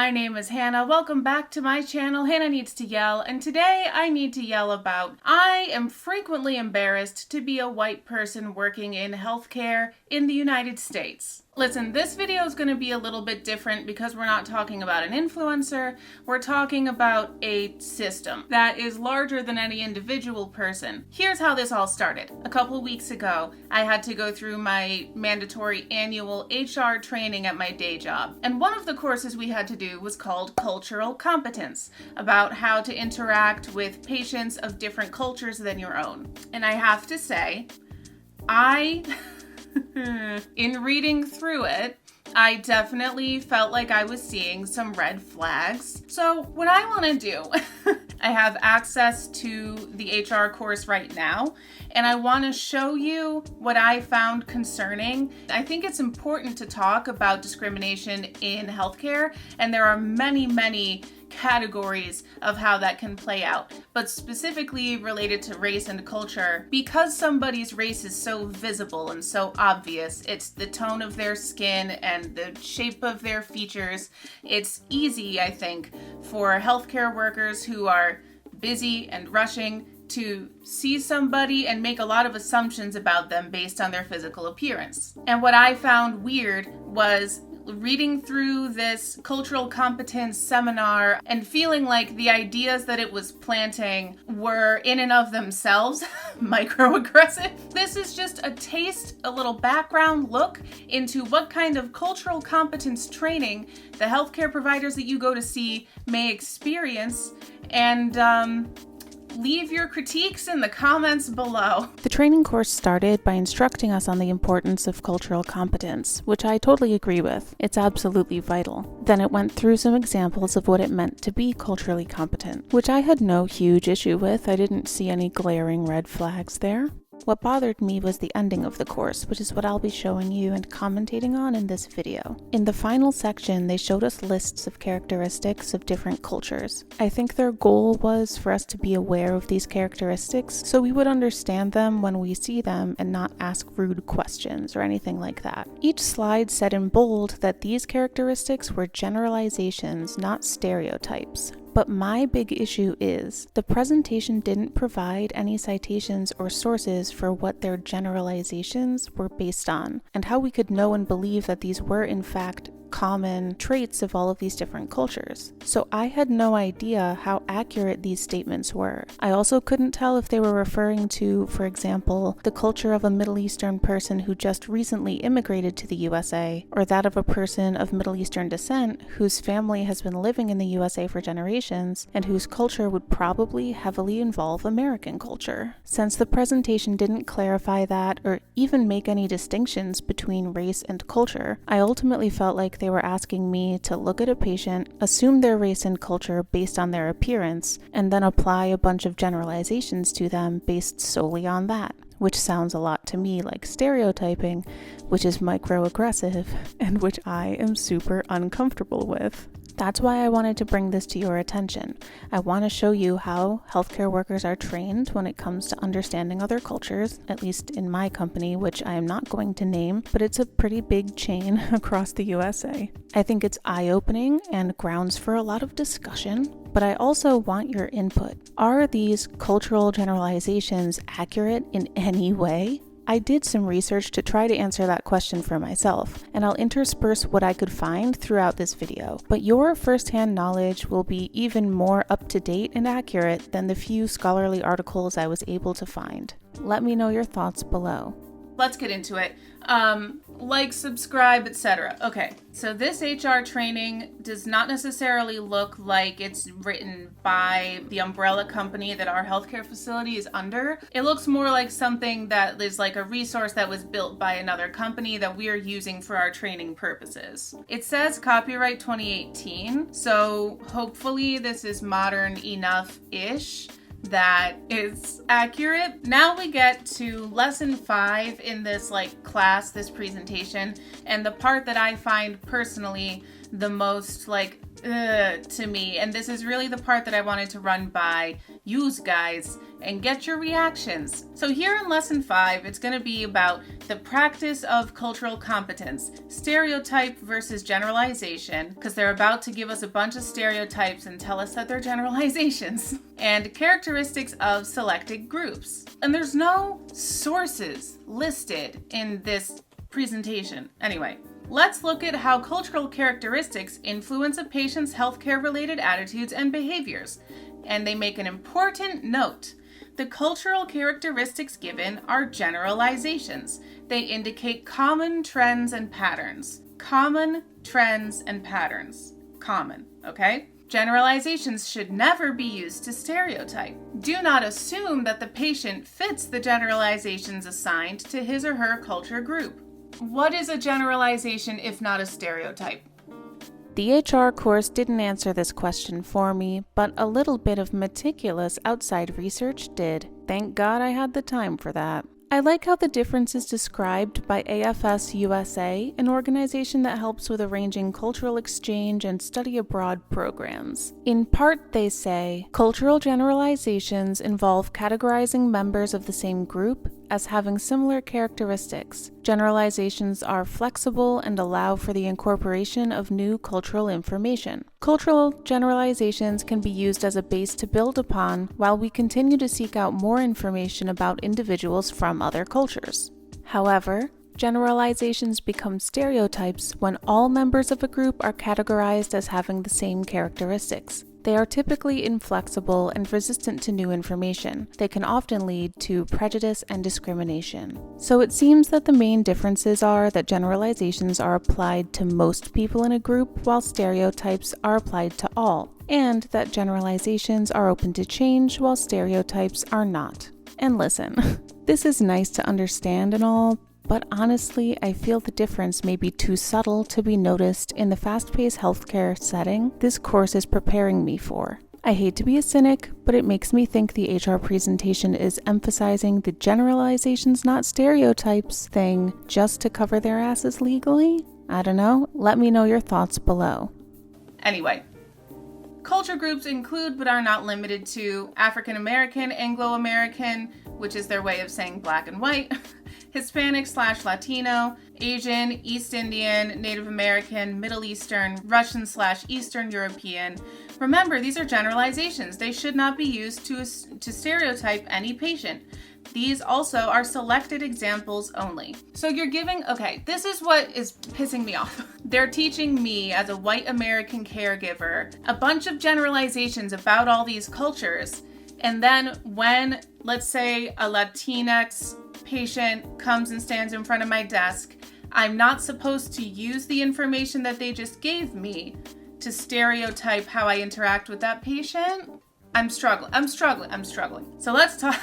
my name is Hannah. Welcome back to my channel, Hannah Needs to Yell, and today I need to yell about I am frequently embarrassed to be a white person working in healthcare in the United States. Listen, this video is going to be a little bit different because we're not talking about an influencer, we're talking about a system that is larger than any individual person. Here's how this all started. A couple weeks ago, I had to go through my mandatory annual HR training at my day job, and one of the courses we had to do was called Cultural Competence, about how to interact with patients of different cultures than your own. And I have to say, in reading through it, I definitely felt like I was seeing some red flags. So what I want to do, I have access to the HR course right now, and I want to show you what I found concerning. I think it's important to talk about discrimination in healthcare, and there are many categories of how that can play out, but specifically related to race and culture, because somebody's race is so visible and so obvious. It's the tone of their skin and the shape of their features. It's easy, I think, for healthcare workers who are busy and rushing to see somebody and make a lot of assumptions about them based on their physical appearance. And what I found weird was reading through this cultural competence seminar and feeling like the ideas that it was planting were in and of themselves microaggressive. This is just a taste, a little background look into what kind of cultural competence training the healthcare providers that you go to see may experience, and leave your critiques in the comments below. The training course started by instructing us on the importance of cultural competence, which I totally agree with. It's absolutely vital. Then it went through some examples of what it meant to be culturally competent, which I had no huge issue with. I didn't see any glaring red flags there. What bothered me was the ending of the course, which is what I'll be showing you and commentating on in this video. In the final section, they showed us lists of characteristics of different cultures. I think their goal was for us to be aware of these characteristics so we would understand them when we see them and not ask rude questions or anything like that. Each slide said in bold that these characteristics were generalizations, not stereotypes. But my big issue is the presentation didn't provide any citations or sources for what their generalizations were based on, and how we could know and believe that these were in fact common traits of all of these different cultures. So I had no idea how accurate these statements were. I also couldn't tell if they were referring to, for example, the culture of a Middle Eastern person who just recently immigrated to the USA, or that of a person of Middle Eastern descent whose family has been living in the USA for generations and whose culture would probably heavily involve American culture. Since the presentation didn't clarify that or even make any distinctions between race and culture, I ultimately felt like they were asking me to look at a patient, assume their race and culture based on their appearance, and then apply a bunch of generalizations to them based solely on that, which sounds a lot to me like stereotyping, which is microaggressive, and which I am super uncomfortable with. That's why I wanted to bring this to your attention. I want to show you how healthcare workers are trained when it comes to understanding other cultures, at least in my company, which I am not going to name, but it's a pretty big chain across the USA. I think it's eye-opening and grounds for a lot of discussion, but I also want your input. Are these cultural generalizations accurate in any way? I did some research to try to answer that question for myself, and I'll intersperse what I could find throughout this video. But your firsthand knowledge will be even more up-to-date and accurate than the few scholarly articles I was able to find. Let me know your thoughts below. Let's get into it. Like, subscribe, etc. Okay, so this HR training does not necessarily look like it's written by the umbrella company that our healthcare facility is under. It looks more like something that is like a resource that was built by another company that we are using for our training purposes. It says copyright 2018, so hopefully this is modern enough-ish that is accurate. Now we get to lesson 5 in this class, this presentation, and the part that I find personally the most to me, and this is really the part that I wanted to run by yous guys and get your reactions. So here in lesson 5, it's going to be about the practice of cultural competence, stereotype versus generalization, because they're about to give us a bunch of stereotypes and tell us that they're generalizations, and characteristics of selected groups. And there's no sources listed in this presentation. Anyway, let's look at how cultural characteristics influence a patient's healthcare-related attitudes and behaviors. And they make an important note. The cultural characteristics given are generalizations. They indicate common trends and patterns. Common trends and patterns. Common, okay? Generalizations should never be used to stereotype. Do not assume that the patient fits the generalizations assigned to his or her culture group. What is a generalization if not a stereotype? The HR course didn't answer this question for me, but a little bit of meticulous outside research did. Thank God I had the time for that. I like how the difference is described by AFS USA, an organization that helps with arranging cultural exchange and study abroad programs. In part, they say, cultural generalizations involve categorizing members of the same group as having similar characteristics. Generalizations are flexible and allow for the incorporation of new cultural information. Cultural generalizations can be used as a base to build upon while we continue to seek out more information about individuals from other cultures. However, generalizations become stereotypes when all members of a group are categorized as having the same characteristics. They are typically inflexible and resistant to new information. They can often lead to prejudice and discrimination. So it seems that the main differences are that generalizations are applied to most people in a group, while stereotypes are applied to all, and that generalizations are open to change, while stereotypes are not. And listen, this is nice to understand and all, but honestly, I feel the difference may be too subtle to be noticed in the fast-paced healthcare setting this course is preparing me for. I hate to be a cynic, but it makes me think the HR presentation is emphasizing the generalizations not stereotypes thing just to cover their asses legally? I don't know. Let me know your thoughts below. Anyway, culture groups include but are not limited to African American, Anglo-American, which is their way of saying black and white, Hispanic/Latino, Asian, East Indian, Native American, Middle Eastern, Russian/Eastern European. Remember, these are generalizations. They should not be used to stereotype any patient. These also are selected examples only. So you're giving, okay, this is what is pissing me off. They're teaching me as a white American caregiver a bunch of generalizations about all these cultures. And then when, let's say, a Latinx patient comes and stands in front of my desk, I'm not supposed to use the information that they just gave me to stereotype how I interact with that patient. I'm struggling. So let's talk.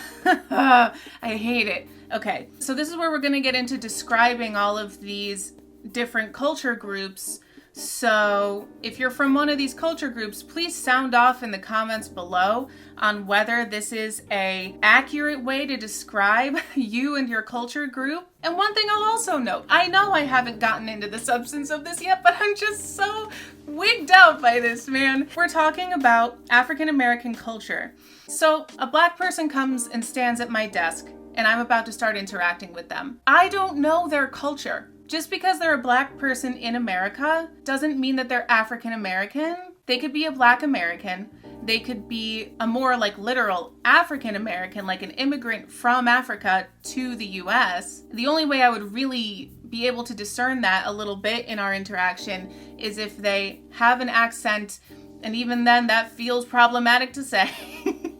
I hate it. Okay, so this is where we're going to get into describing all of these different culture groups. So if you're from one of these culture groups, please sound off in the comments below on whether this is an accurate way to describe you and your culture group. And one thing I'll also note, I know I haven't gotten into the substance of this yet, but I'm just so wigged out by this, man. We're talking about African American culture. So a black person comes and stands at my desk, and I'm about to start interacting with them. I don't know their culture. Just because they're a black person in America doesn't mean that they're African American. They could be a black American. They could be a more like literal African American, like an immigrant from Africa to the US. The only way I would really be able to discern that a little bit in our interaction is if they have an accent, and even then that feels problematic to say.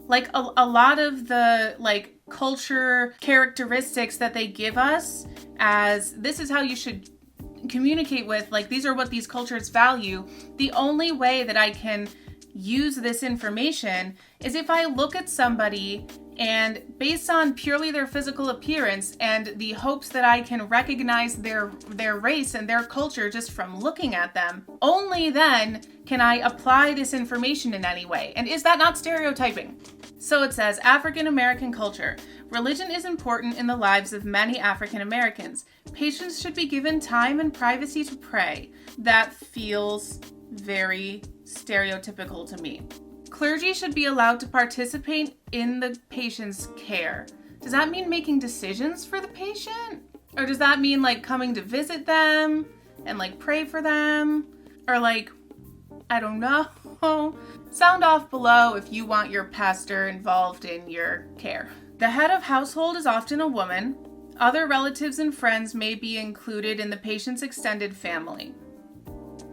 Like a lot of the like culture characteristics that they give us as this is how you should communicate with, like these are what these cultures value. The only way that I can use this information is if I look at somebody and based on purely their physical appearance and the hopes that I can recognize their race and their culture just from looking at them, only then can I apply this information in any way. And is that not stereotyping? So it says, African American culture. Religion is important in the lives of many African Americans. Patients should be given time and privacy to pray. That feels very stereotypical to me. Clergy should be allowed to participate in the patient's care. Does that mean making decisions for the patient? Or does that mean like coming to visit them and like pray for them? Or like, I don't know. Sound off below if you want your pastor involved in your care. The head of household is often a woman. Other relatives and friends may be included in the patient's extended family.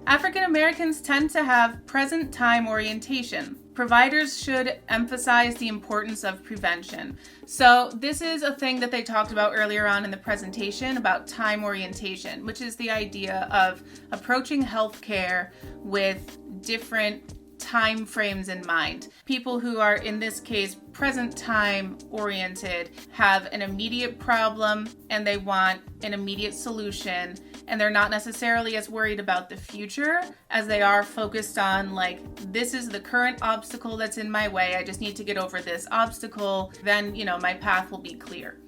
African Americans tend to have present time orientation. Providers should emphasize the importance of prevention. So this is a thing that they talked about earlier on in the presentation about time orientation, which is the idea of approaching healthcare with different time frames in mind. People who are, in this case, present time oriented have an immediate problem and they want an immediate solution, and they're not necessarily as worried about the future as they are focused on like, this is the current obstacle that's in my way. I just need to get over this obstacle. Then, my path will be clear.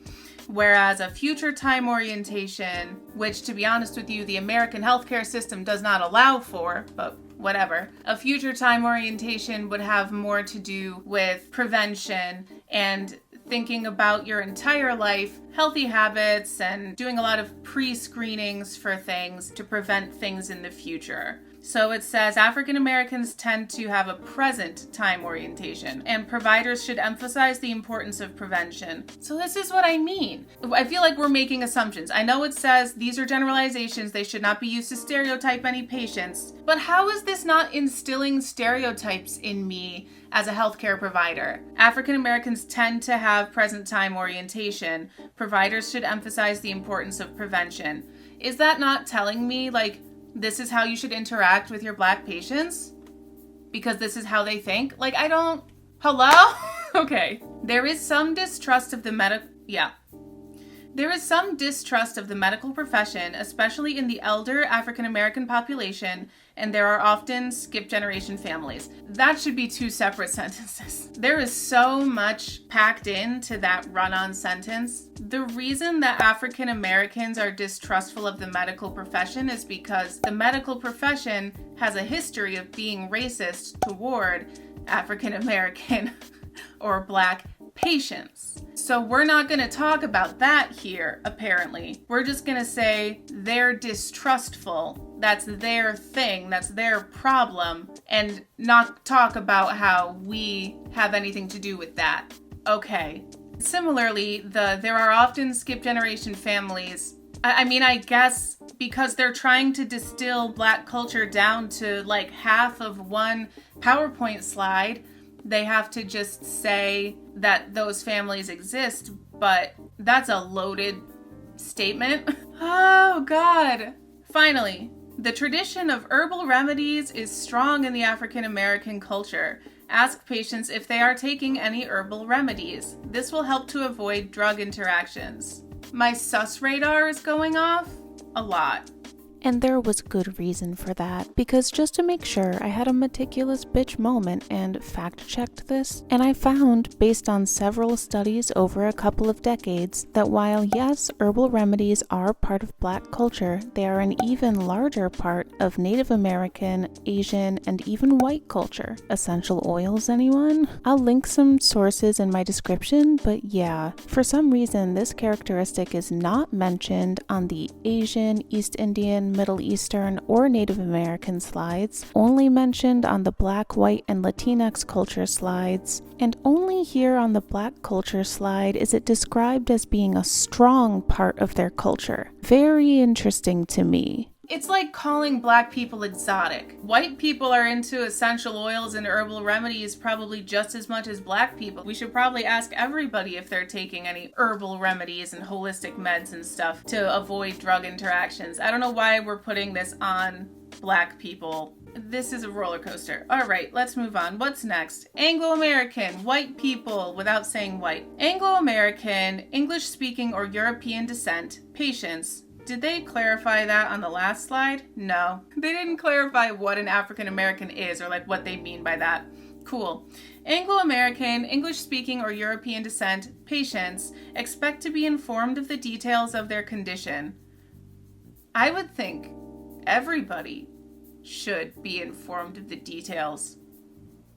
Whereas a future time orientation, which to be honest with you, the American healthcare system does not allow for, but whatever. A future time orientation would have more to do with prevention and thinking about your entire life, healthy habits, and doing a lot of pre-screenings for things to prevent things in the future. So it says African Americans tend to have a present time orientation, and providers should emphasize the importance of prevention. So this is what I mean. I feel like we're making assumptions. I know it says these are generalizations, they should not be used to stereotype any patients, but how is this not instilling stereotypes in me as a healthcare provider? African Americans tend to have present time orientation. Providers should emphasize the importance of prevention. Is that not telling me like, this is how you should interact with your Black patients? Because this is how they think? Like, I don't... Hello? Okay. There is some distrust of the There is some distrust of the medical profession, especially in the elder African American population, and there are often skip generation families. That should be two separate sentences. There is so much packed into that run-on sentence. The reason that African Americans are distrustful of the medical profession is because the medical profession has a history of being racist toward African American or Black patients. So we're not going to talk about that here, apparently. We're just going to say they're distrustful. That's their thing. That's their problem. And not talk about how we have anything to do with that. Okay. Similarly, there are often skip generation families. I guess because they're trying to distill Black culture down to like half of one PowerPoint slide, they have to just say that those families exist, but that's a loaded statement. Oh, God. Finally, the tradition of herbal remedies is strong in the African American culture. Ask patients if they are taking any herbal remedies. This will help to avoid drug interactions. My sus radar is going off a lot. And there was good reason for that, because just to make sure, I had a meticulous bitch moment and fact-checked this, and I found, based on several studies over a couple of decades, that while yes, herbal remedies are part of Black culture, they are an even larger part of Native American, Asian, and even white culture. Essential oils, anyone? I'll link some sources in my description, but yeah, for some reason this characteristic is not mentioned on the Asian, East Indian, Middle Eastern, or Native American slides, only mentioned on the Black, White, and Latinx culture slides, and only here on the Black culture slide is it described as being a strong part of their culture. Very interesting to me. It's like calling Black people exotic. White people are into essential oils and herbal remedies probably just as much as Black people. We should probably ask everybody if they're taking any herbal remedies and holistic meds and stuff to avoid drug interactions. I don't know why we're putting this on Black people. This is a roller coaster. All right, let's move on. What's next? Anglo-American, white people without saying white. Anglo-American, English-speaking or European descent, patients. Did they clarify that on the last slide? No. They didn't clarify what an African American is or like what they mean by that. Cool. Anglo-American, English-speaking or European descent patients expect to be informed of the details of their condition. I would think everybody should be informed of the details.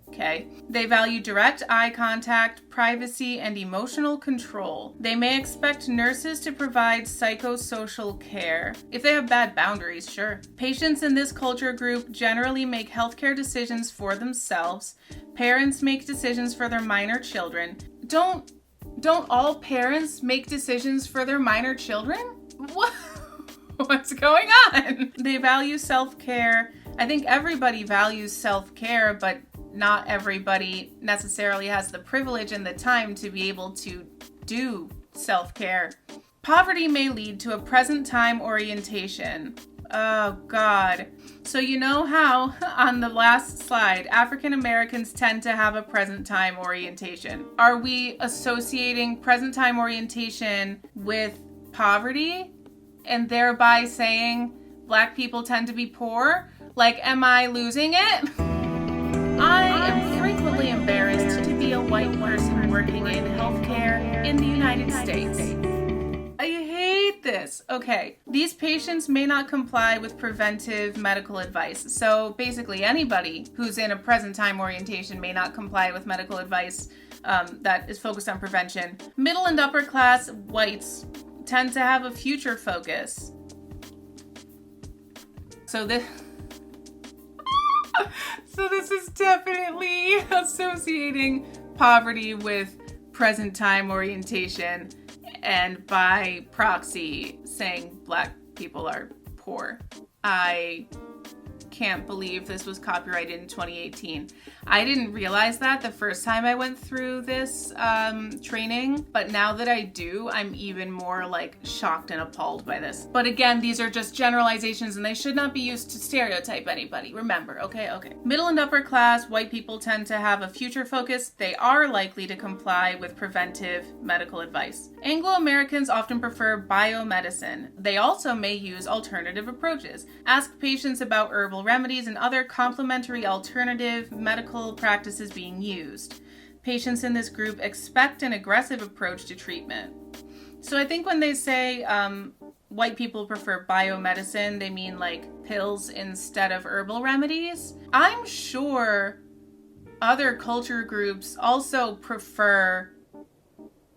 Okay. They value direct eye contact, privacy, and emotional control. They may expect nurses to provide psychosocial care. If they have bad boundaries, sure. Patients in this culture group generally make healthcare decisions for themselves. Parents make decisions for their minor children. Don't all parents make decisions for their minor children? What? What's going on? They value self-care. I think everybody values self-care, but not everybody necessarily has the privilege and the time to be able to do self-care. Poverty may lead to a present time orientation. Oh God. So you know how on the last slide, African Americans tend to have a present time orientation. Are we associating present time orientation with poverty and thereby saying Black people tend to be poor? Like, am I losing it? I am frequently embarrassed to be a white person working in healthcare in the United States. I hate this. Okay, these patients may not comply with preventive medical advice. So basically anybody who's in a present time orientation may not comply with medical advice that is focused on prevention. Middle and upper class whites tend to have a future focus. So this is definitely associating poverty with present time orientation and by proxy saying Black people are poor. I can't believe this was copyrighted in 2018. I didn't realize that the first time I went through this training, but now that I do, I'm even more like shocked and appalled by this. But again, these are just generalizations and they should not be used to stereotype anybody. Remember, okay. Middle and upper class white people tend to have a future focus. They are likely to comply with preventive medical advice. Anglo-Americans often prefer biomedicine. They also may use alternative approaches. Ask patients about herbal remedies and other complementary alternative medical practices being used. Patients in this group expect an aggressive approach to treatment. So I think when they say white people prefer biomedicine, they mean like pills instead of herbal remedies. I'm sure other culture groups also prefer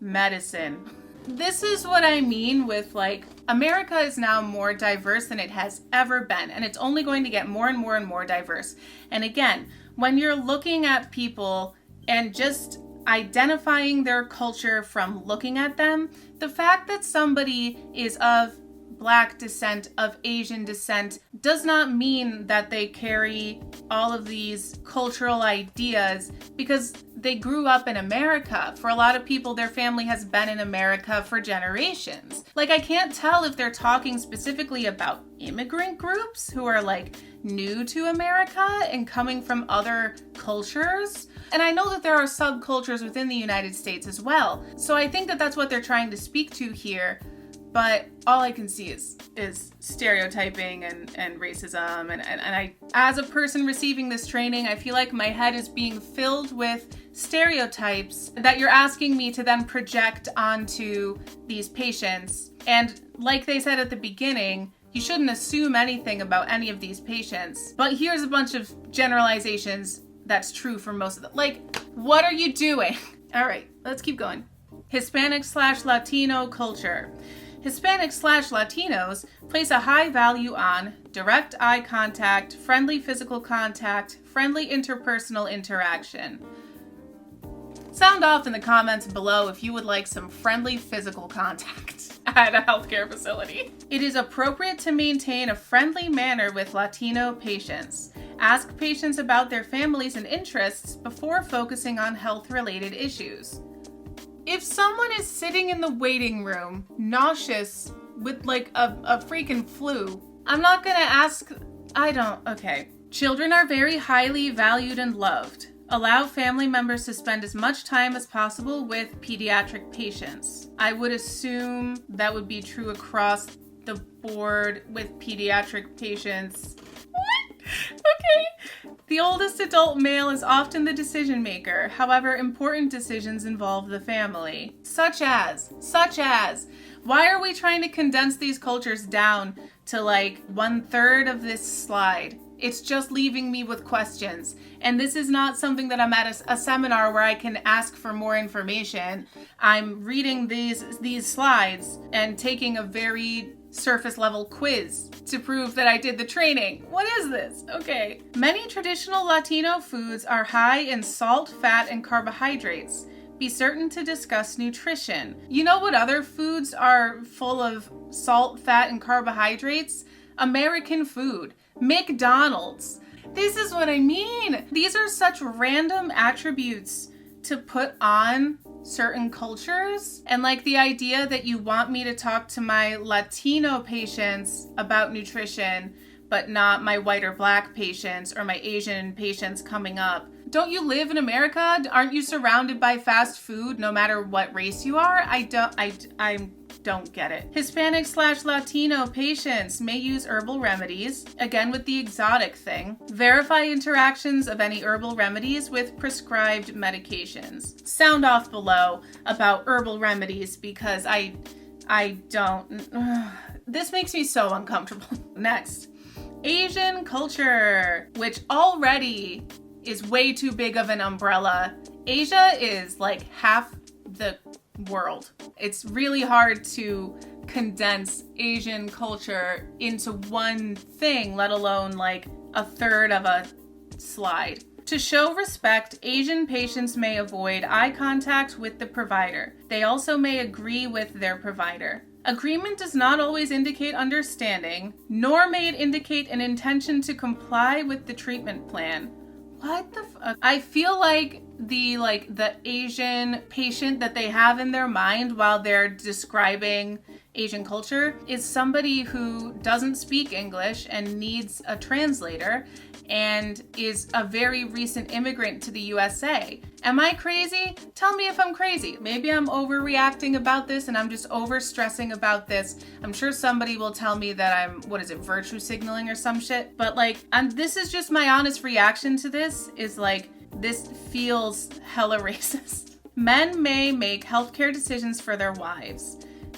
medicine. This is what I mean with like, America is now more diverse than it has ever been, and it's only going to get more and more and more diverse. And again, when you're looking at people and just identifying their culture from looking at them, the fact that somebody is of Black descent, of Asian descent, does not mean that they carry all of these cultural ideas because they grew up in America. For a lot of people, their family has been in America for generations. Like, I can't tell if they're talking specifically about immigrant groups who are like new to America and coming from other cultures. And I know that there are subcultures within the United States as well. So I think that that's what they're trying to speak to here. But all I can see is stereotyping and racism. And I, as a person receiving this training, I feel like my head is being filled with stereotypes that you're asking me to then project onto these patients. And like they said at the beginning, you shouldn't assume anything about any of these patients. But here's a bunch of generalizations that's true for most of them. Like, what are you doing? All right, let's keep going. Hispanic/Latino culture. Hispanic/Latinos place a high value on direct eye contact, friendly physical contact, friendly interpersonal interaction. Sound off in the comments below if you would like some friendly physical contact at a healthcare facility. It is appropriate to maintain a friendly manner with Latino patients. Ask patients about their families and interests before focusing on health-related issues. If someone is sitting in the waiting room, nauseous, with like a freaking flu, I'm not gonna ask, okay. Children are very highly valued and loved. Allow family members to spend as much time as possible with pediatric patients. I would assume that would be true across the board with pediatric patients. What? Okay. The oldest adult male is often the decision maker. However, important decisions involve the family. Such as, why are we trying to condense these cultures down to like 1/3 of this slide? It's just leaving me with questions. And this is not something that I'm at a seminar where I can ask for more information. I'm reading these slides and taking a very surface level quiz to prove that I did the training. What is this? Okay. Many traditional Latino foods are high in salt, fat, and carbohydrates. Be certain to discuss nutrition. You know what other foods are full of salt, fat, and carbohydrates? American food. McDonald's. This is what I mean. These are such random attributes to put on certain cultures. And like the idea that you want me to talk to my Latino patients about nutrition, but not my white or black patients or my Asian patients coming up. Don't you live in America? Aren't you surrounded by fast food no matter what race you are? I don't get it. Hispanic/Latino patients may use herbal remedies, again with the exotic thing. Verify interactions of any herbal remedies with prescribed medications. Sound off below about herbal remedies because I don't. This makes me so uncomfortable. Next, Asian culture, which already is way too big of an umbrella. Asia is like half the world. It's really hard to condense Asian culture into one thing, let alone like a third of a slide. To show respect, Asian patients may avoid eye contact with the provider. They also may agree with their provider. Agreement does not always indicate understanding, nor may it indicate an intention to comply with the treatment plan. What the fuck? I feel like the Asian patient that they have in their mind while they're describing Asian culture is somebody who doesn't speak English and needs a translator and is a very recent immigrant to the USA. Am I crazy? Tell me if I'm crazy. Maybe I'm overreacting about this and I'm just overstressing about this. I'm sure somebody will tell me that I'm, virtue signaling or some shit. But this is just my honest reaction to this is this feels hella racist. Men may make healthcare decisions for their wives.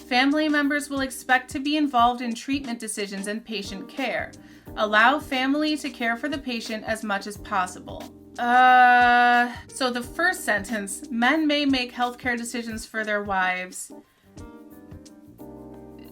Family members will expect to be involved in treatment decisions and patient care. Allow family to care for the patient as much as possible. So the first sentence, men may make healthcare decisions for their wives.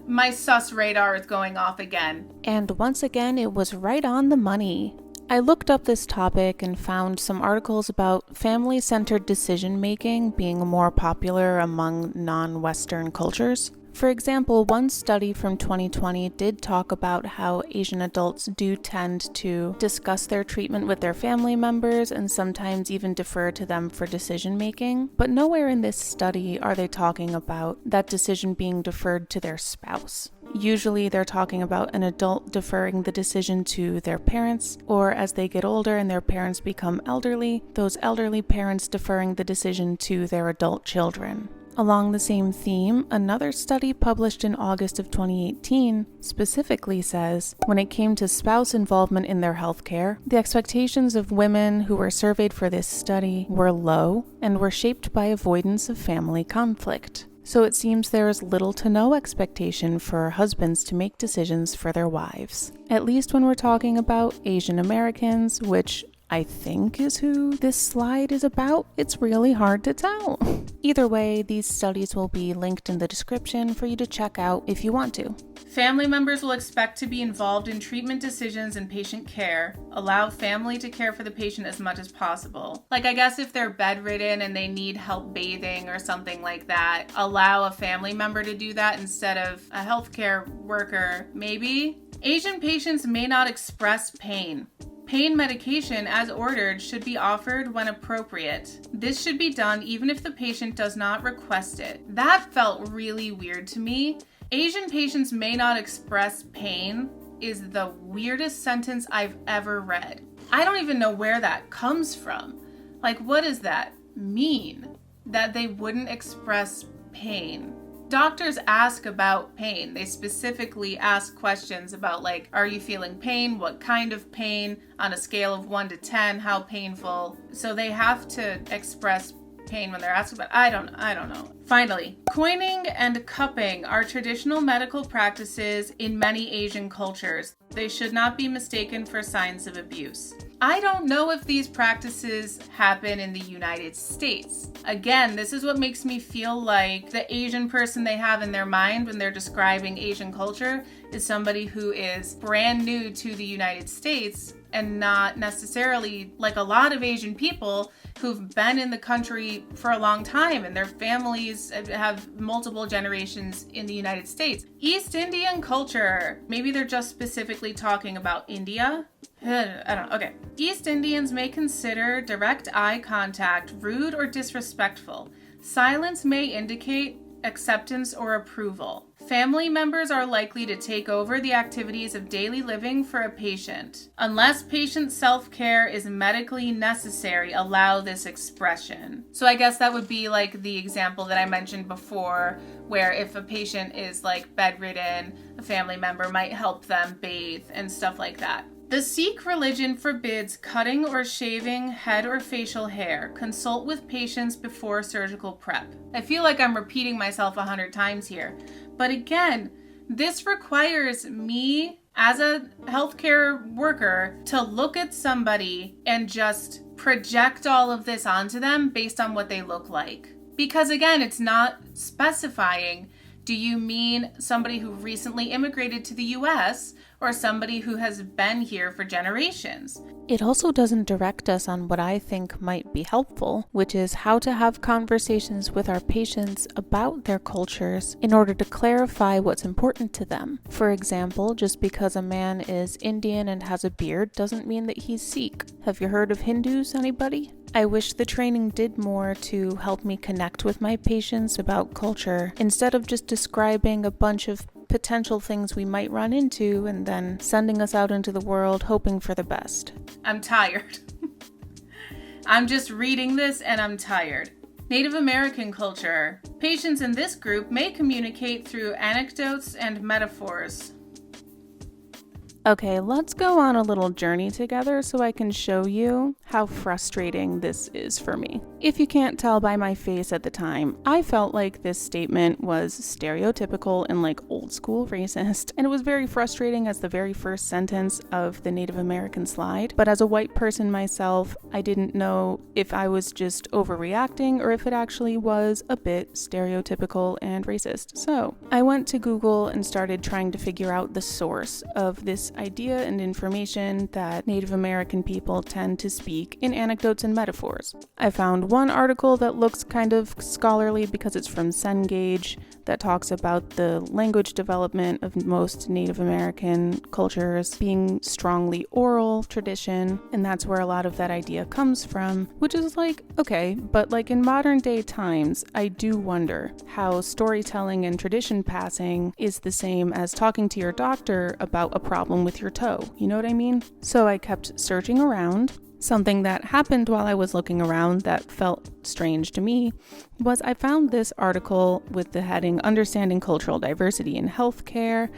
My sus radar is going off again. And once again, it was right on the money. I looked up this topic and found some articles about family-centered decision-making being more popular among non-Western cultures. For example, one study from 2020 did talk about how Asian adults do tend to discuss their treatment with their family members and sometimes even defer to them for decision making. But nowhere in this study are they talking about that decision being deferred to their spouse. Usually they're talking about an adult deferring the decision to their parents, or as they get older and their parents become elderly, those elderly parents deferring the decision to their adult children. Along the same theme, another study published in August of 2018 specifically says, when it came to spouse involvement in their healthcare, the expectations of women who were surveyed for this study were low and were shaped by avoidance of family conflict. So it seems there is little to no expectation for husbands to make decisions for their wives. At least when we're talking about Asian Americans, which I think is who this slide is about, it's really hard to tell. Either way, these studies will be linked in the description for you to check out if you want to. Family members will expect to be involved in treatment decisions and patient care. Allow family to care for the patient as much as possible. I guess if they're bedridden and they need help bathing or something like that, allow a family member to do that instead of a healthcare worker, maybe. Asian patients may not express pain. Pain medication, as ordered, should be offered when appropriate. This should be done even if the patient does not request it. That felt really weird to me. Asian patients may not express pain is the weirdest sentence I've ever read. I don't even know where that comes from. What does that mean? That they wouldn't express pain? Doctors ask about pain. They specifically ask questions about are you feeling pain? What kind of pain? On a scale of 1 to 10, how painful? So they have to express pain when they're asked about it. I don't know. Finally, coining and cupping are traditional medical practices in many Asian cultures. They should not be mistaken for signs of abuse. I don't know if these practices happen in the United States. Again, this is what makes me feel like the Asian person they have in their mind when they're describing Asian culture is somebody who is brand new to the United States and not necessarily like a lot of Asian people who've been in the country for a long time and their families have multiple generations in the United States. East Indian culture, maybe they're just specifically talking about India. I don't know. Okay. East Indians may consider direct eye contact rude or disrespectful. Silence may indicate acceptance or approval. Family members are likely to take over the activities of daily living for a patient. Unless patient self-care is medically necessary, allow this expression. So I guess that would be like the example that I mentioned before, where if a patient is like bedridden, a family member might help them bathe and stuff like that. The Sikh religion forbids cutting or shaving head or facial hair. Consult with patients before surgical prep. I feel like I'm repeating myself 100 times here. But again, this requires me as a healthcare worker to look at somebody and just project all of this onto them based on what they look like. Because again, it's not specifying, do you mean somebody who recently immigrated to the US or somebody who has been here for generations? It also doesn't direct us on what I think might be helpful, which is how to have conversations with our patients about their cultures in order to clarify what's important to them. For example, just because a man is Indian and has a beard doesn't mean that he's Sikh. Have you heard of Hindus, anybody? I wish the training did more to help me connect with my patients about culture, instead of just describing a bunch of potential things we might run into and then sending us out into the world hoping for the best. I'm tired. I'm just reading this and I'm tired. Native American culture. Patients in this group may communicate through anecdotes and metaphors. Okay, let's go on a little journey together so I can show you how frustrating this is for me. If you can't tell by my face at the time, I felt like this statement was stereotypical and like old school racist, and it was very frustrating as the very first sentence of the Native American slide. But as a white person myself, I didn't know if I was just overreacting or if it actually was a bit stereotypical and racist. So I went to Google and started trying to figure out the source of this idea and information that Native American people tend to speak in anecdotes and metaphors. I found one article that looks kind of scholarly because it's from Cengage that talks about the language development of most Native American cultures being strongly oral tradition, and that's where a lot of that idea comes from, which is like, okay, but like in modern day times, I do wonder how storytelling and tradition passing is the same as talking to your doctor about a problem with your toe. You know what I mean? So I kept searching around. Something that happened while I was looking around that felt strange to me was I found this article with the heading Understanding Cultural Diversity in Healthcare,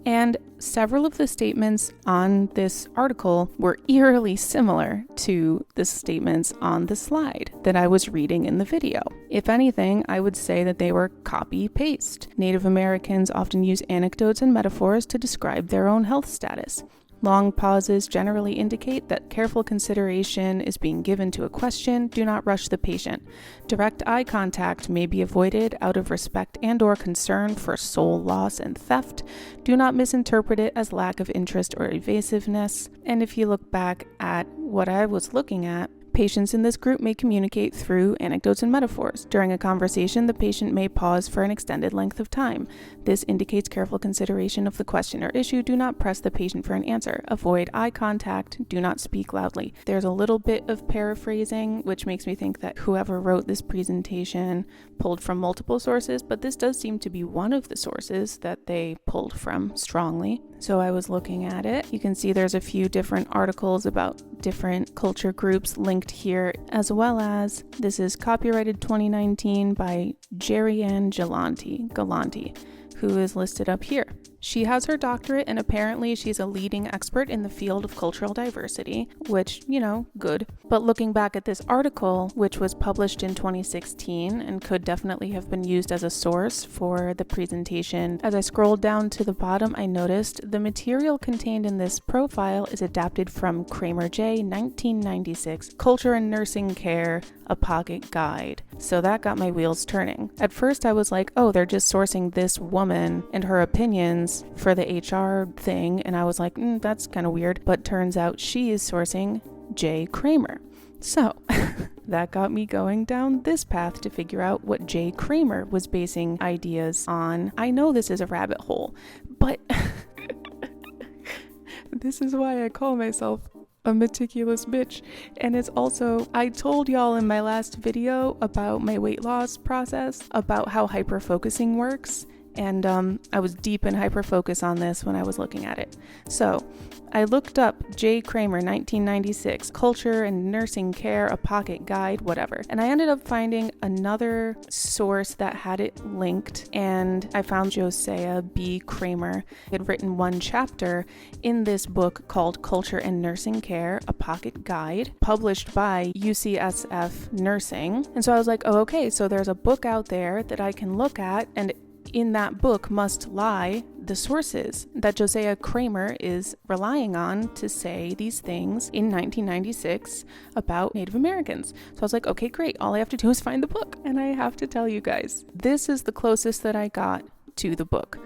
and several of the statements on this article were eerily similar to the statements on the slide that I was reading in the video. If anything, I would say that they were copy-paste. Native Americans often use anecdotes and metaphors to describe their own health status. Long pauses generally indicate that careful consideration is being given to a question. Do not rush the patient. Direct eye contact may be avoided out of respect and/or concern for soul loss and theft. Do not misinterpret it as lack of interest or evasiveness. And if you look back at what I was looking at, patients in this group may communicate through anecdotes and metaphors. During a conversation, the patient may pause for an extended length of time. This indicates careful consideration of the question or issue. Do not press the patient for an answer. Avoid eye contact. Do not speak loudly. There's a little bit of paraphrasing, which makes me think that whoever wrote this presentation pulled from multiple sources, but this does seem to be one of the sources that they pulled from strongly. So I was looking at it. You can see there's a few different articles about different culture groups linked here, as well as this is copyrighted 2019 by Jerry Ann Galante, who is listed up here. She has her doctorate, and apparently she's a leading expert in the field of cultural diversity, which, good. But looking back at this article, which was published in 2016 and could definitely have been used as a source for the presentation, as I scrolled down to the bottom, I noticed the material contained in this profile is adapted from Kramer J. 1996, Culture and Nursing Care, A Pocket Guide. So that got my wheels turning. At first I was like, oh, they're just sourcing this woman and her opinions for the HR thing, and I was like, that's kind of weird. But turns out she is sourcing J. Kramer. So that got me going down this path to figure out what J. Kramer was basing ideas on. I know this is a rabbit hole, but this is why I call myself a meticulous bitch. And it's also, I told y'all in my last video about my weight loss process, about how hyperfocusing works. And I was deep in hyperfocus on this when I was looking at it. So I looked up J. Kramer 1996, Culture and Nursing Care, A Pocket Guide, whatever. And I ended up finding another source that had it linked. And I found Josiah B. Kramer had written one chapter in this book called Culture and Nursing Care, A Pocket Guide, published by UCSF Nursing. And so I was like, oh, okay, so there's a book out there that I can look at, and in that book must lie the sources that Josiah Kramer is relying on to say these things in 1996 about Native Americans. So I was like, okay, great. All I have to do is find the book. And I have to tell you guys, this is the closest that I got to the book,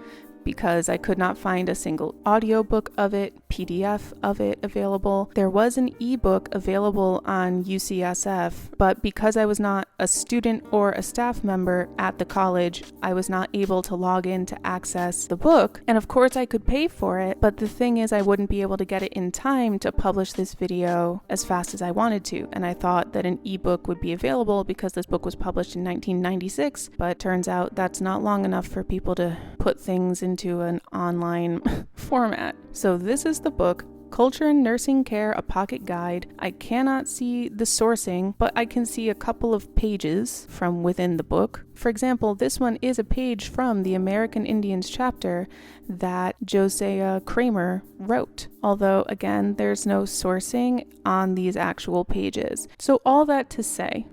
because I could not find a single audiobook of it, PDF of it available. There was an ebook available on UCSF, but because I was not a student or a staff member at the college, I was not able to log in to access the book. And of course I could pay for it, but the thing is I wouldn't be able to get it in time to publish this video as fast as I wanted to. And I thought that an ebook would be available because this book was published in 1996, but turns out that's not long enough for people to put things into an online format. So this is the book, Culture and Nursing Care, A Pocket Guide. I cannot see the sourcing, but I can see a couple of pages from within the book. For example, this one is a page from the American Indians chapter that Josiah Kramer wrote. Although, again, there's no sourcing on these actual pages. So all that to say,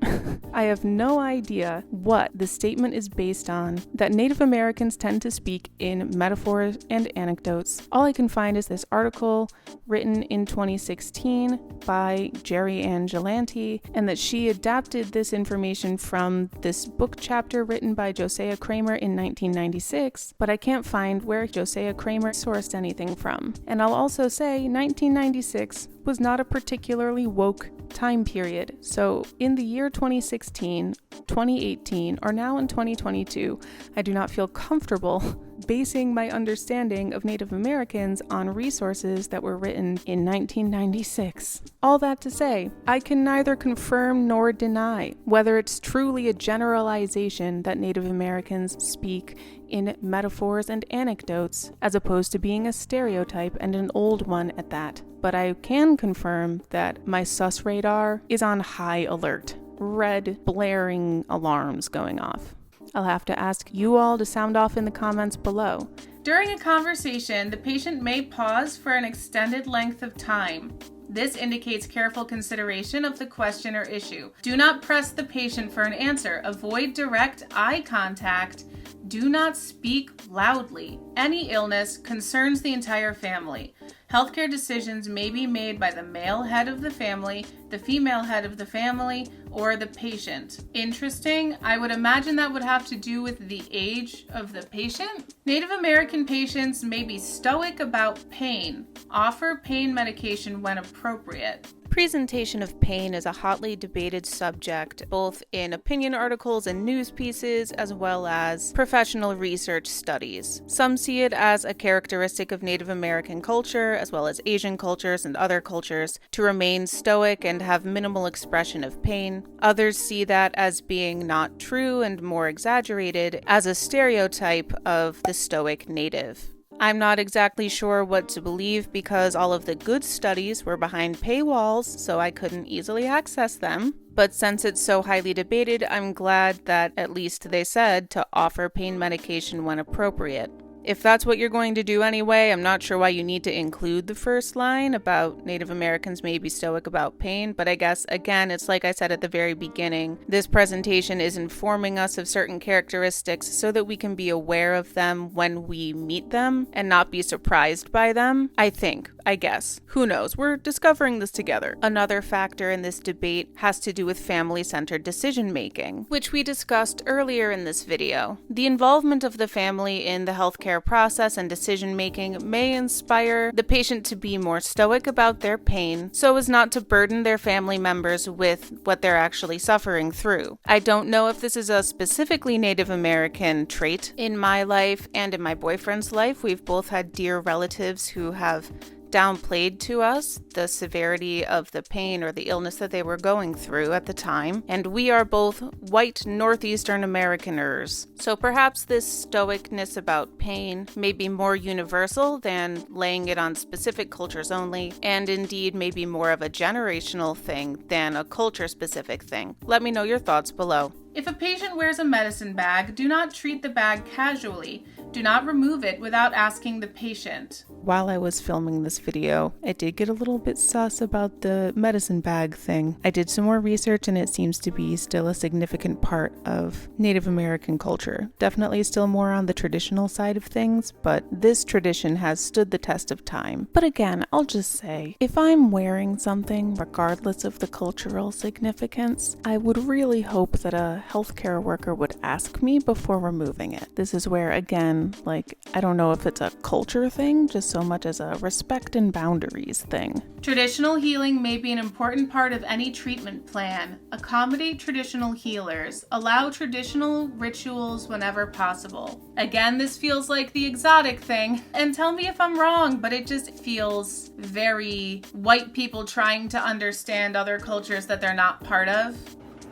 I have no idea what the statement is based on that Native Americans tend to speak in metaphors and anecdotes. All I can find is this article written in 2016 by Jerry Ann Gelante, and that she adapted this information from this book chapter written by Josiah Kramer in 1996, but I can't find where Josiah Kramer sourced anything from. And I'll also say 1996 was not a particularly woke time period. So in the year 2016, 2018, or now in 2022, I do not feel comfortable basing my understanding of Native Americans on resources that were written in 1996. All that to say, I can neither confirm nor deny whether it's truly a generalization that Native Americans speak in metaphors and anecdotes, as opposed to being a stereotype, and an old one at that. But I can confirm that my sus radar is on high alert. Red blaring alarms going off. I'll have to ask you all to sound off in the comments below. During a conversation, the patient may pause for an extended length of time. This indicates careful consideration of the question or issue. Do not press the patient for an answer. Avoid direct eye contact. Do not speak loudly. Any illness concerns the entire family. Healthcare decisions may be made by the male head of the family, the female head of the family, or the patient. Interesting. I would imagine that would have to do with the age of the patient. Native American patients may be stoic about pain. Offer pain medication when appropriate. Presentation of pain is a hotly debated subject, both in opinion articles and news pieces, as well as professional research studies. Some see it as a characteristic of Native American culture, as well as Asian cultures and other cultures, to remain stoic and have minimal expression of pain. Others see that as being not true and more exaggerated, as a stereotype of the stoic native. I'm not exactly sure what to believe because all of the good studies were behind paywalls, so I couldn't easily access them. But since it's so highly debated, I'm glad that at least they said to offer pain medication when appropriate. If that's what you're going to do anyway, I'm not sure why you need to include the first line about Native Americans may be stoic about pain, but I guess, again, it's like I said at the very beginning, this presentation is informing us of certain characteristics so that we can be aware of them when we meet them and not be surprised by them. I guess. Who knows? We're discovering this together. Another factor in this debate has to do with family-centered decision-making, which we discussed earlier in this video. The involvement of the family in the healthcare process and decision-making may inspire the patient to be more stoic about their pain so as not to burden their family members with what they're actually suffering through. I don't know if this is a specifically Native American trait. In my life and in my boyfriend's life, we've both had dear relatives who have downplayed to us the severity of the pain or the illness that they were going through at the time, and we are both white Northeastern Americaners. So perhaps this stoicness about pain may be more universal than laying it on specific cultures only, and indeed may be more of a generational thing than a culture-specific thing. Let me know your thoughts below. If a patient wears a medicine bag, do not treat the bag casually. Do not remove it without asking the patient. While I was filming this video, I did get a little bit sus about the medicine bag thing. I did some more research and it seems to be still a significant part of Native American culture. Definitely still more on the traditional side of things, but this tradition has stood the test of time. But again, I'll just say, if I'm wearing something, regardless of the cultural significance, I would really hope that a healthcare worker would ask me before removing it. This is where, again, I don't know if it's a culture thing, just so much as a respect and boundaries thing. Traditional healing may be an important part of any treatment plan. Accommodate traditional healers. Allow traditional rituals whenever possible. Again, this feels like the exotic thing, and tell me if I'm wrong, but it just feels very white people trying to understand other cultures that they're not part of.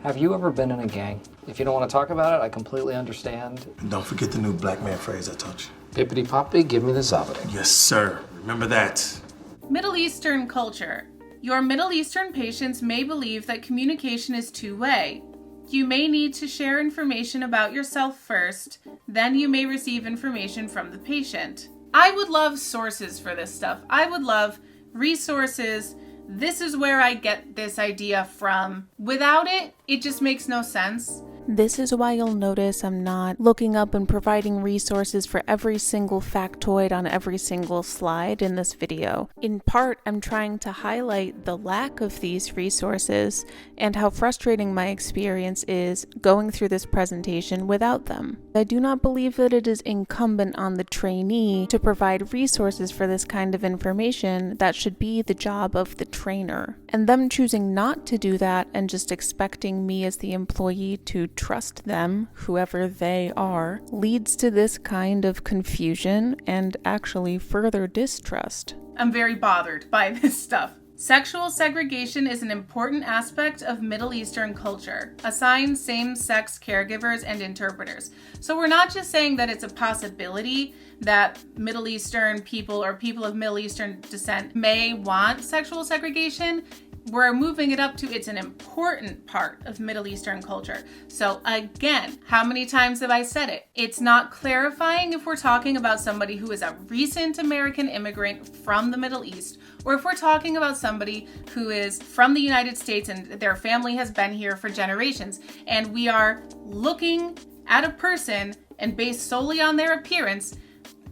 Have you ever been in a gang? If you don't want to talk about it, I completely understand. And don't forget the new black man phrase I taught you. Pippity poppity, give me the zobbity. Yes, sir. Remember that. Middle Eastern culture. Your Middle Eastern patients may believe that communication is two-way. You may need to share information about yourself first, then you may receive information from the patient. I would love sources for this stuff. I would love resources. This is where I get this idea from. Without it, it just makes no sense. This is why you'll notice I'm not looking up and providing resources for every single factoid on every single slide in this video. In part, I'm trying to highlight the lack of these resources and how frustrating my experience is going through this presentation without them. I do not believe that it is incumbent on the trainee to provide resources for this kind of information. That should be the job of the trainer. And them choosing not to do that and just expecting me as the employee to trust them, whoever they are, leads to this kind of confusion and actually further distrust. I'm very bothered by this stuff. Sexual segregation is an important aspect of Middle Eastern culture. Assign same-sex caregivers and interpreters. So we're not just saying that it's a possibility that Middle Eastern people or people of Middle Eastern descent may want sexual segregation. We're moving it up to it's an important part of Middle Eastern culture. So again, how many times have I said it? It's not clarifying if we're talking about somebody who is a recent American immigrant from the Middle East, or if we're talking about somebody who is from the United States and their family has been here for generations. And we are looking at a person and based solely on their appearance,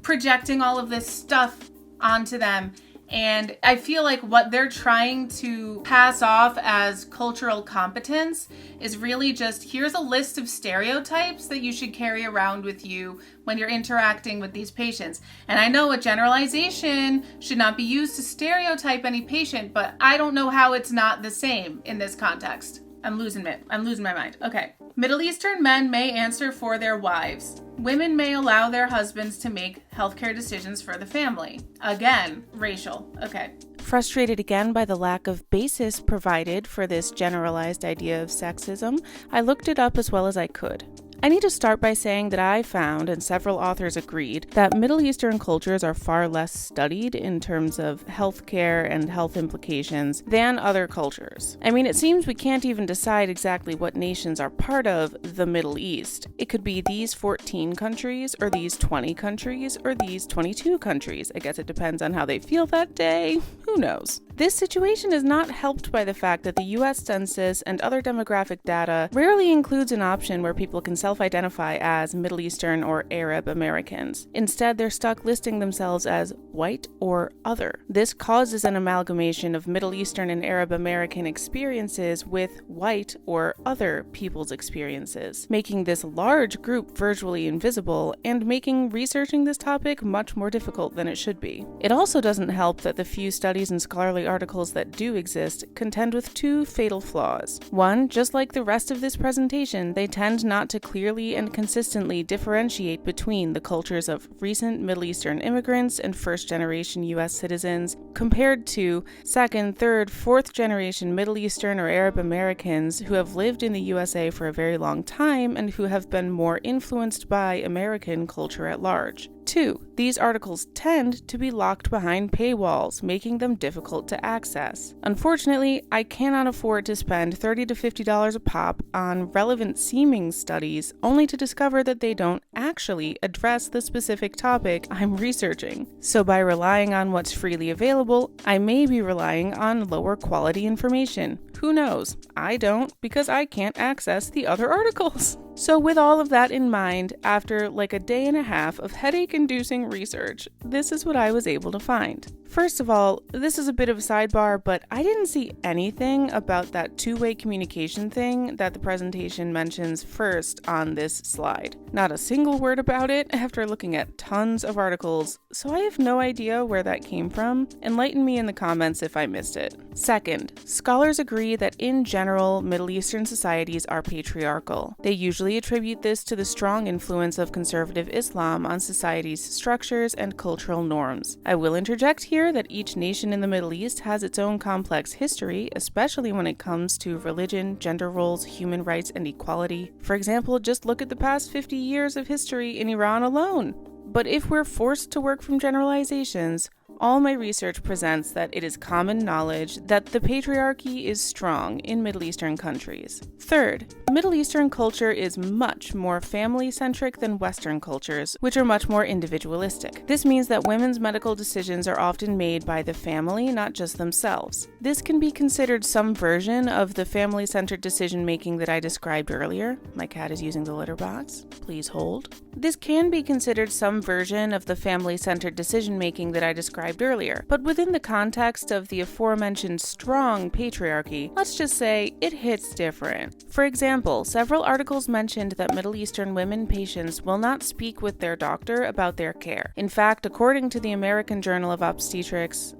projecting all of this stuff onto them. And I feel like what they're trying to pass off as cultural competence is really just, here's a list of stereotypes that you should carry around with you when you're interacting with these patients. And I know a generalization should not be used to stereotype any patient, but I don't know how it's not the same in this context. I'm losing my mind. Okay. Middle Eastern men may answer for their wives. Women may allow their husbands to make healthcare decisions for the family. Again, racial. Okay. Frustrated again by the lack of basis provided for this generalized idea of sexism, I looked it up as well as I could. I need to start by saying that I found, and several authors agreed, that Middle Eastern cultures are far less studied in terms of healthcare and health implications than other cultures. I mean, it seems we can't even decide exactly what nations are part of the Middle East. It could be these 14 countries, or these 20 countries, or these 22 countries. I guess it depends on how they feel that day. Who knows? This situation is not helped by the fact that the US Census and other demographic data rarely includes an option where people can self-identify as Middle Eastern or Arab Americans. Instead, they're stuck listing themselves as white or other. This causes an amalgamation of Middle Eastern and Arab American experiences with white or other people's experiences, making this large group virtually invisible and making researching this topic much more difficult than it should be. It also doesn't help that the few studies and scholarly articles that do exist contend with two fatal flaws. One, just like the rest of this presentation, they tend not to clearly and consistently differentiate between the cultures of recent Middle Eastern immigrants and first-generation US citizens compared to second, third, fourth-generation Middle Eastern or Arab Americans who have lived in the USA for a very long time and who have been more influenced by American culture at large. 2. These articles tend to be locked behind paywalls, making them difficult to access. Unfortunately, I cannot afford to spend $30 to $50 a pop on relevant seeming studies only to discover that they don't actually address the specific topic I'm researching. So by relying on what's freely available, I may be relying on lower quality information. Who knows? I don't, because I can't access the other articles. So with all of that in mind, after like a day and a half of headache-inducing research, this is what I was able to find. First of all, this is a bit of a sidebar, but I didn't see anything about that two-way communication thing that the presentation mentions first on this slide. Not a single word about it after looking at tons of articles, so I have no idea where that came from. Enlighten me in the comments if I missed it. Second, scholars agree that in general, Middle Eastern societies are patriarchal. They usually attribute this to the strong influence of conservative Islam on society's structures and cultural norms. I will interject here that each nation in the Middle East has its own complex history, especially when it comes to religion, gender roles, human rights, and equality. For example, just look at the past 50 years of history in Iran alone. But if we're forced to work from generalizations, all my research presents that it is common knowledge that the patriarchy is strong in Middle Eastern countries. Third, Middle Eastern culture is much more family-centric than Western cultures, which are much more individualistic. This means that women's medical decisions are often made by the family, not just themselves. This can be considered some version of the family-centered decision-making that I described earlier. My cat is using the litter box. Please hold. This can be considered some version of the family-centered decision-making that I described earlier, but within the context of the aforementioned strong patriarchy, let's just say it hits different. For example, several articles mentioned that Middle Eastern women patients will not speak with their doctor about their care. In fact, according to the American Journal of Obstetrics,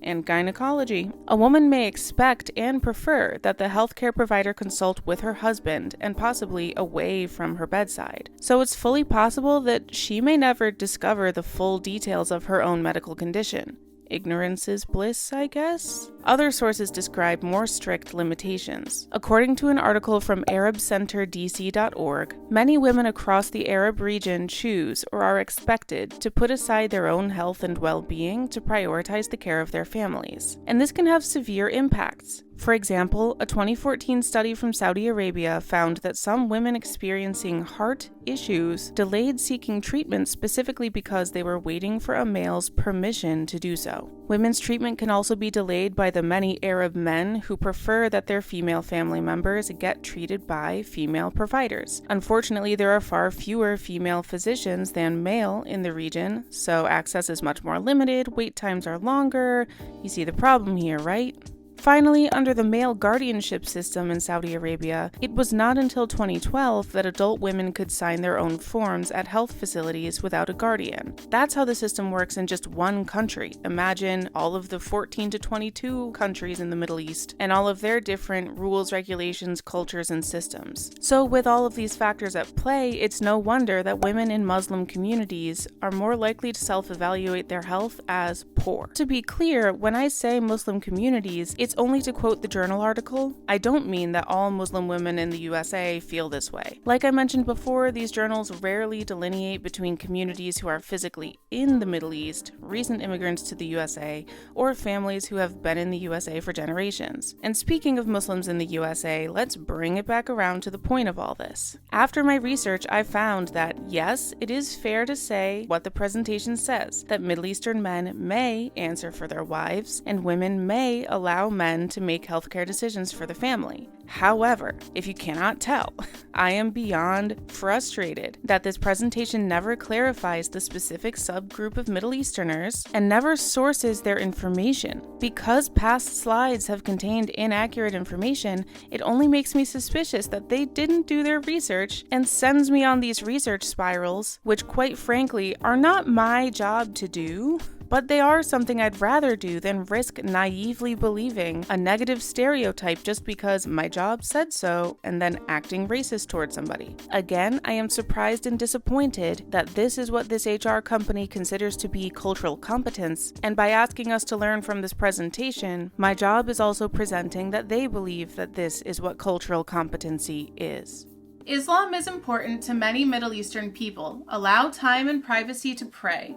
and gynecology, a woman may expect and prefer that the healthcare provider consult with her husband and possibly away from her bedside. So it's fully possible that she may never discover the full details of her own medical condition. Ignorance is bliss, I guess? Other sources describe more strict limitations. According to an article from ArabCenterDC.org, many women across the Arab region choose or are expected to put aside their own health and well-being to prioritize the care of their families. And this can have severe impacts. For example, a 2014 study from Saudi Arabia found that some women experiencing heart issues delayed seeking treatment specifically because they were waiting for a male's permission to do so. Women's treatment can also be delayed by the many Arab men who prefer that their female family members get treated by female providers. Unfortunately, there are far fewer female physicians than male in the region, so access is much more limited, wait times are longer. You see the problem here, right? Finally, under the male guardianship system in Saudi Arabia, it was not until 2012 that adult women could sign their own forms at health facilities without a guardian. That's how the system works in just one country. Imagine all of the 14 to 22 countries in the Middle East and all of their different rules, regulations, cultures, and systems. So with all of these factors at play, it's no wonder that women in Muslim communities are more likely to self-evaluate their health as poor before. To be clear, when I say Muslim communities, it's only to quote the journal article. I don't mean that all Muslim women in the USA feel this way. Like I mentioned before, these journals rarely delineate between communities who are physically in the Middle East, recent immigrants to the USA, or families who have been in the USA for generations. And speaking of Muslims in the USA, let's bring it back around to the point of all this. After my research, I found that yes, it is fair to say what the presentation says, that Middle Eastern men may answer for their wives, and women may allow men to make healthcare decisions for the family. However, if you cannot tell, I am beyond frustrated that this presentation never clarifies the specific subgroup of Middle Easterners and never sources their information. Because past slides have contained inaccurate information, it only makes me suspicious that they didn't do their research and sends me on these research spirals, which quite frankly are not my job to do. But they are something I'd rather do than risk naively believing a negative stereotype just because my job said so and then acting racist towards somebody. Again, I am surprised and disappointed that this is what this HR company considers to be cultural competence, and by asking us to learn from this presentation, my job is also presenting that they believe that this is what cultural competency is. Islam is important to many Middle Eastern people. Allow time and privacy to pray.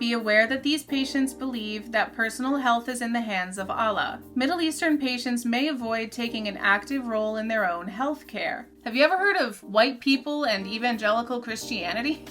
Be aware that these patients believe that personal health is in the hands of Allah. Middle Eastern patients may avoid taking an active role in their own health care. Have you ever heard of white people and evangelical Christianity?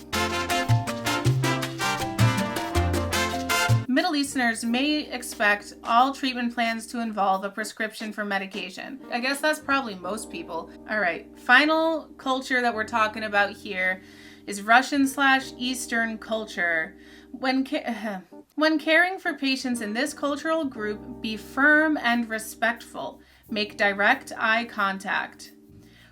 Middle Easterners may expect all treatment plans to involve a prescription for medication. I guess that's probably most people. All right, final culture that we're talking about here is Russian/Eastern culture. When caring for patients in this cultural group, be firm and respectful. Make direct eye contact.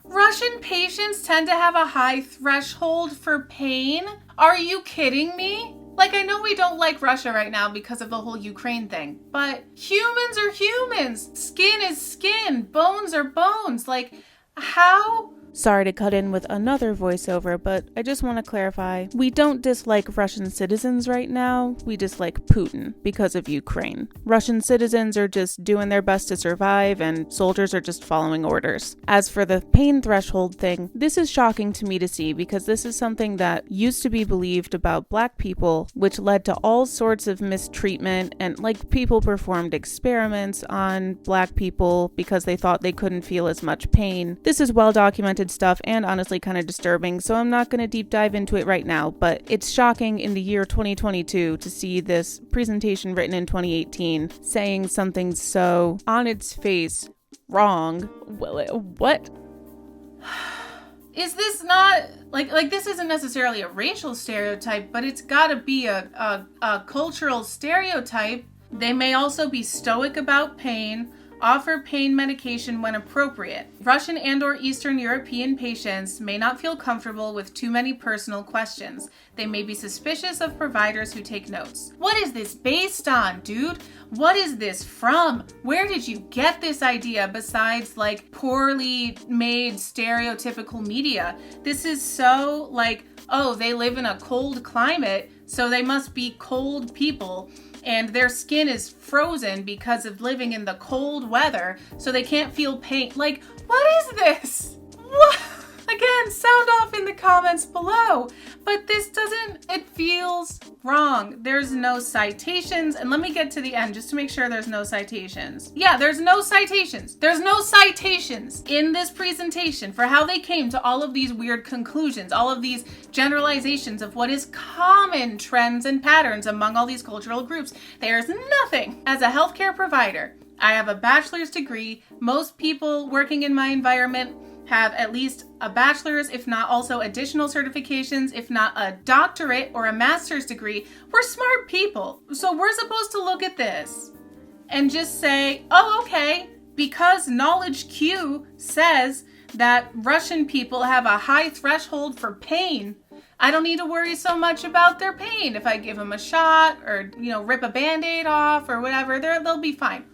Russian patients tend to have a high threshold for pain? Are you kidding me? Like, I know we don't like Russia right now because of the whole Ukraine thing, but humans are humans. Skin is skin. Bones are bones. Like, how? Sorry to cut in with another voiceover, but I just want to clarify. We don't dislike Russian citizens right now. We dislike Putin because of Ukraine. Russian citizens are just doing their best to survive, and soldiers are just following orders. As for the pain threshold thing, this is shocking to me to see because this is something that used to be believed about Black people, which led to all sorts of mistreatment, and like people performed experiments on Black people because they thought they couldn't feel as much pain. This is well documented stuff and honestly kind of disturbing, so I'm not going to deep dive into it right now, but it's shocking in the year 2022 to see this presentation written in 2018 saying something so on its face wrong. Well, what? Is this not like this isn't necessarily a racial stereotype, but it's got to be a cultural stereotype. They may also be stoic about pain, offer pain medication when appropriate. Russian and/or Eastern European patients may not feel comfortable with too many personal questions. They may be suspicious of providers who take notes. What is this based on, dude? What is this from? Where did you get this idea besides like poorly made stereotypical media? This is so like, oh, they live in a cold climate, so they must be cold people. And their skin is frozen because of living in the cold weather, so they can't feel pain. Like, what is this? What? Again, sound off in the comments below. But this doesn't, it feels wrong. There's no citations. And let me get to the end just to make sure there's no citations. Yeah, there's no citations. There's no citations in this presentation for how they came to all of these weird conclusions, all of these generalizations of what is common trends and patterns among all these cultural groups. There's nothing. As a healthcare provider, I have a bachelor's degree. Most people working in my environment have at least a bachelor's, if not also additional certifications, if not a doctorate or a master's degree. We're smart people. So we're supposed to look at this and just say, oh, okay, because Knowledge Q says that Russian people have a high threshold for pain, I don't need to worry so much about their pain. If I give them a shot or, rip a Band-Aid off or whatever, they'll be fine.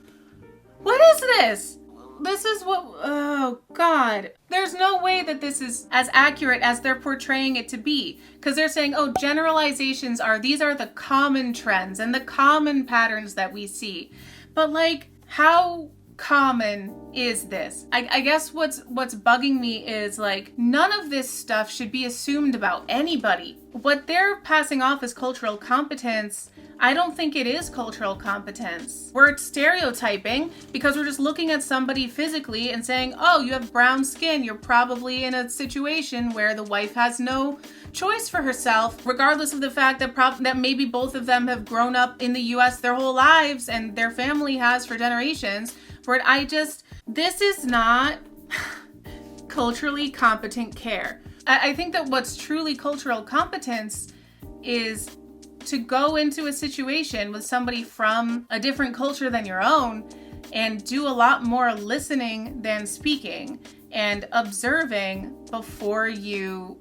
What is this? this is what, oh God. There's no way that this is as accurate as they're portraying it to be. Because they're saying, oh, generalizations these are the common trends and the common patterns that we see. But like, how common is this? I guess what's bugging me is like, none of this stuff should be assumed about anybody. What they're passing off as cultural competence, I don't think it is cultural competence. We're stereotyping because we're just looking at somebody physically and saying, oh, you have brown skin. You're probably in a situation where the wife has no choice for herself, regardless of the fact that maybe both of them have grown up in the US their whole lives and their family has for generations. This is not culturally competent care. I think that what's truly cultural competence is to go into a situation with somebody from a different culture than your own and do a lot more listening than speaking and observing before you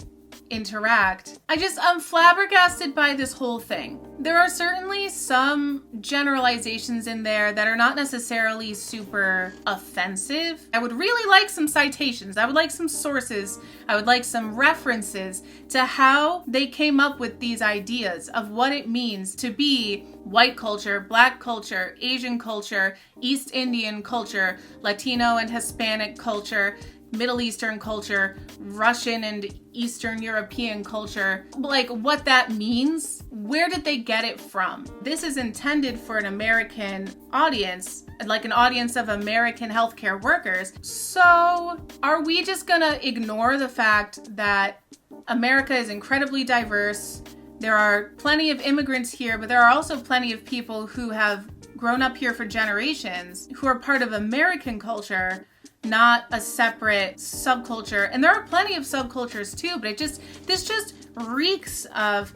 interact. I'm flabbergasted by this whole thing. There are certainly some generalizations in there that are not necessarily super offensive. I would really like some citations. I would like some sources. I would like some references to how they came up with these ideas of what it means to be white culture, black culture, Asian culture, East Indian culture, Latino and Hispanic culture, Middle Eastern culture, Russian and Eastern European culture, like what that means. Where did they get it from? This is intended for an American audience, like an audience of American healthcare workers. So are we just gonna ignore the fact that America is incredibly diverse? There are plenty of immigrants here, but there are also plenty of people who have grown up here for generations, who are part of American culture, not a separate subculture. And there are plenty of subcultures too, but this just reeks of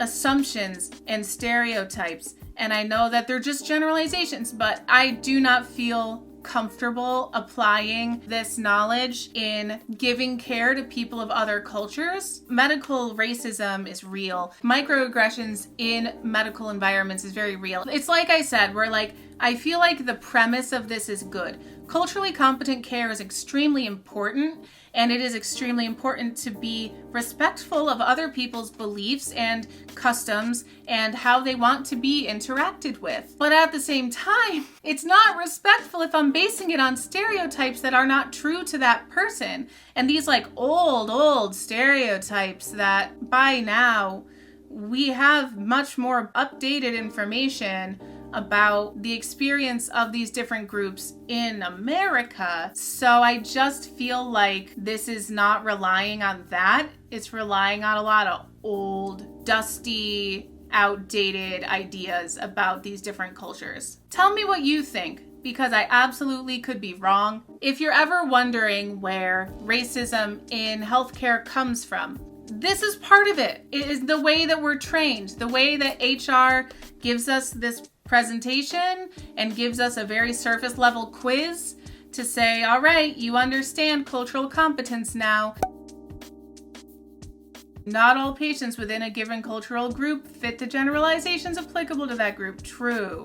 assumptions and stereotypes. And I know that they're just generalizations, but I do not feel comfortable applying this knowledge in giving care to people of other cultures. Medical racism is real. Microaggressions in medical environments is very real. It's like I said, I feel like the premise of this is good. Culturally competent care is extremely important, and it is extremely important to be respectful of other people's beliefs and customs and how they want to be interacted with. But at the same time, it's not respectful if I'm basing it on stereotypes that are not true to that person. And these like old stereotypes that by now we have much more updated information about the experience of these different groups in America. So I just feel like this is not relying on that. It's relying on a lot of old, dusty, outdated ideas about these different cultures. Tell me what you think, because I absolutely could be wrong. If you're ever wondering where racism in healthcare comes from, this is part of it. It is the way that we're trained, the way that HR gives us this presentation and gives us a very surface level quiz to say, all right, you understand cultural competence now. Not all patients within a given cultural group fit the generalizations applicable to that group. True.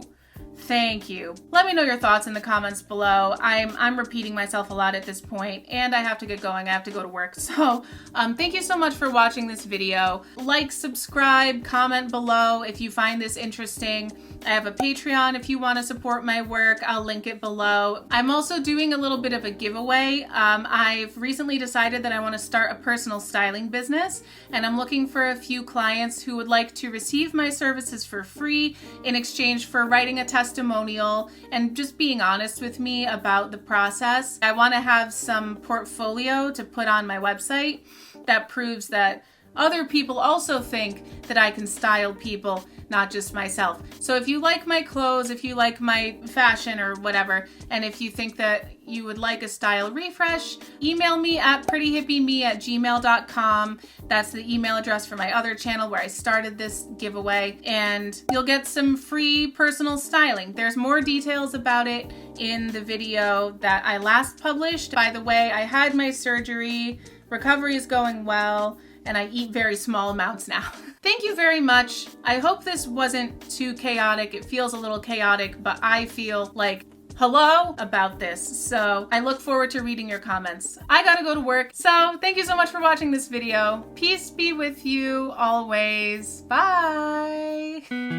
Thank you. Let me know your thoughts in the comments below. I'm repeating myself a lot at this point, and I have to get going. I have to go to work. So thank you so much for watching this video. Like, subscribe, comment below if you find this interesting. I have a Patreon if you want to support my work. I'll link it below. I'm also doing a little bit of a giveaway. I've recently decided that I want to start a personal styling business, and I'm looking for a few clients who would like to receive my services for free in exchange for writing a testimonial and just being honest with me about the process. I want to have some portfolio to put on my website that proves that other people also think that I can style people, not just myself. So if you like my clothes, if you like my fashion or whatever, and if you think that you would like a style refresh, email me at prettyhippieme@gmail.com. That's the email address for my other channel where I started this giveaway, and you'll get some free personal styling. There's more details about it in the video that I last published. By the way, I had my surgery, recovery is going well, and I eat very small amounts now. Thank you very much. I hope this wasn't too chaotic. It feels a little chaotic, but I feel like hello about this. So I look forward to reading your comments. I gotta go to work. So thank you so much for watching this video. Peace be with you always. Bye.